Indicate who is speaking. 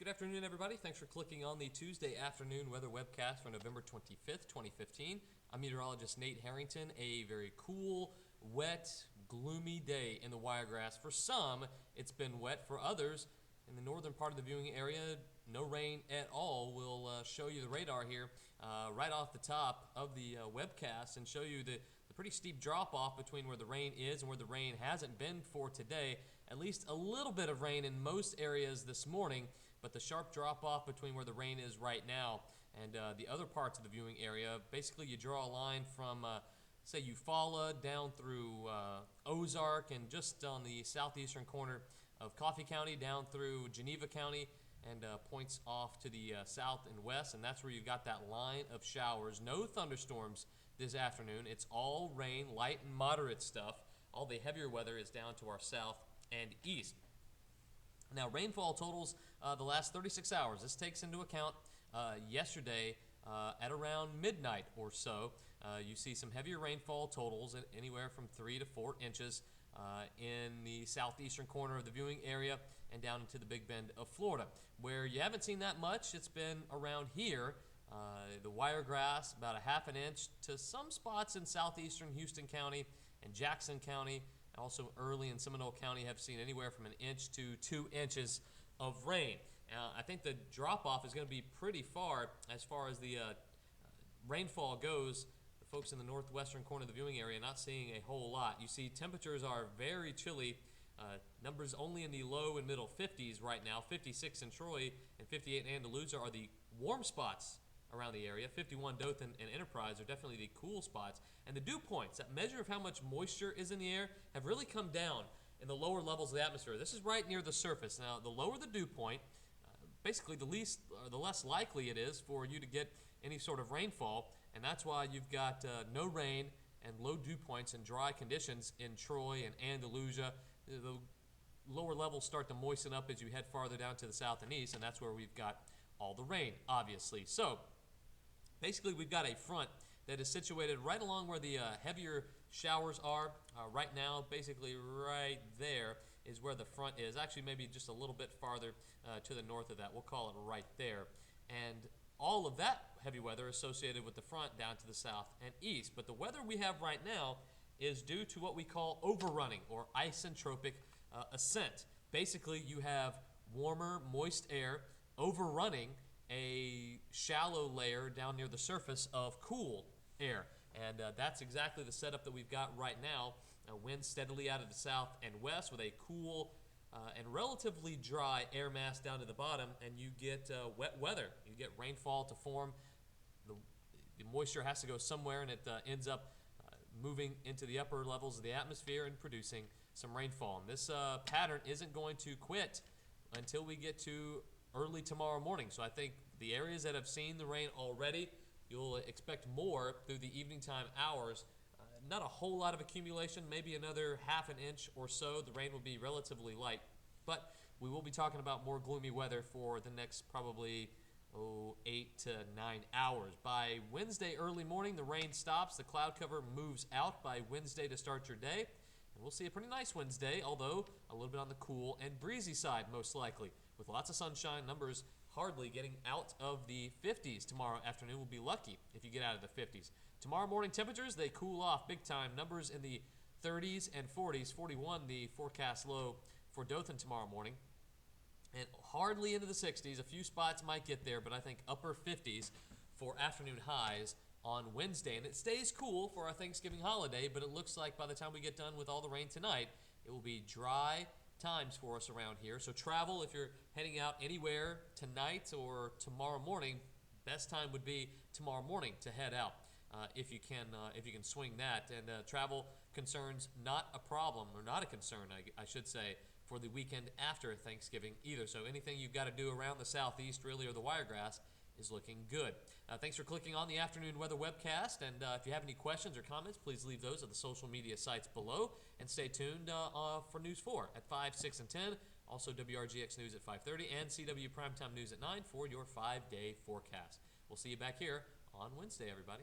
Speaker 1: Good afternoon, everybody. Thanks for clicking on the Tuesday afternoon weather webcast for November 25th, 2015. I'm meteorologist Nate Harrington. A very cool, wet, gloomy day in the Wiregrass. For some, it's been wet. For others, in the northern part of the viewing area, no rain at all. We'll show you the radar here right off the top of the webcast and show you the pretty steep drop-off between where the rain is and where the rain hasn't been for today. At least a little bit of rain in most areas this morning, but the sharp drop-off between where the rain is right now and the other parts of the viewing area, basically you draw a line from, say, Eufaula down through Ozark and just on the southeastern corner of Coffee County down through Geneva County and points off to the south and west, and that's where you've got that line of showers. No thunderstorms this afternoon. It's all rain, light and moderate stuff. All the heavier weather is down to our south and east. Now, rainfall totals the last 36 hours. This takes into account yesterday at around midnight or so. You see some heavier rainfall totals at anywhere from 3 to 4 inches in the southeastern corner of the viewing area and down into the Big Bend of Florida. Where you haven't seen that much, it's been around here. The Wiregrass, about a half an inch to some spots in southeastern Houston County and Jackson County. Also early in Seminole County have seen anywhere from an inch to 2 inches of rain. I think the drop-off is going to be pretty far as the rainfall goes. The folks in the northwestern corner of the viewing area not seeing a whole lot. You see temperatures are very chilly. Numbers only in the low and middle 50s right now. 56 in Troy and 58 in Andalusia are the warm spots around the area. 51 Dothan and Enterprise are definitely the cool spots. And the dew points, that measure of how much moisture is in the air, have really come down in the lower levels of the atmosphere. This is right near the surface. Now, the lower the dew point, basically the less likely it is for you to get any sort of rainfall, and that's why you've got no rain and low dew points and dry conditions in Troy and Andalusia. The lower levels start to moisten up as you head farther down to the south and east, and that's where we've got all the rain, obviously. So basically, we've got a front that is situated right along where the heavier showers are. Right now, basically right there is where the front is. Actually, maybe just a little bit farther to the north of that. We'll call it right there. And all of that heavy weather associated with the front down to the south and east. But the weather we have right now is due to what we call overrunning or isentropic ascent. Basically, you have warmer, moist air overrunning a shallow layer down near the surface of cool air. And that's exactly the setup that we've got right now. Wind steadily out of the south and west with a cool and relatively dry air mass down to the bottom, and you get wet weather. You get rainfall to form. The moisture has to go somewhere, and it ends up moving into the upper levels of the atmosphere and producing some rainfall. And this pattern isn't going to quit until we get to early tomorrow morning. So I think the areas that have seen the rain already, you'll expect more through the evening time hours. Not a whole lot of accumulation, maybe another half an inch or so. The rain will be relatively light, but we will be talking about more gloomy weather for the next probably 8 to 9 hours. By Wednesday early morning, the rain stops. The cloud cover moves out by Wednesday to start your day. And we'll see a pretty nice Wednesday, although a little bit on the cool and breezy side most likely. With lots of sunshine, numbers hardly getting out of the 50s tomorrow afternoon. We'll be lucky if you get out of the 50s. Tomorrow morning temperatures, they cool off big time. Numbers in the 30s and 40s. 41 the forecast low for Dothan tomorrow morning. And hardly into the 60s. A few spots might get there, but I think upper 50s for afternoon highs on Wednesday. And it stays cool for our Thanksgiving holiday, but it looks like by the time we get done with all the rain tonight, it will be dry times for us around here. So travel, if you're heading out anywhere tonight or tomorrow morning, best time would be tomorrow morning to head out if you can swing that. And travel concerns not a problem, or not a concern, I should say, for the weekend after Thanksgiving either. So anything you've got to do around the southeast really or the Wiregrass is looking good. Thanks for clicking on the Afternoon Weather Webcast, and if you have any questions or comments, please leave those at the social media sites below, and stay tuned for News 4 at 5, 6, and 10, also WRGX News at 5:30, and CW Primetime News at 9 for your 5-day forecast. We'll see you back here on Wednesday, everybody.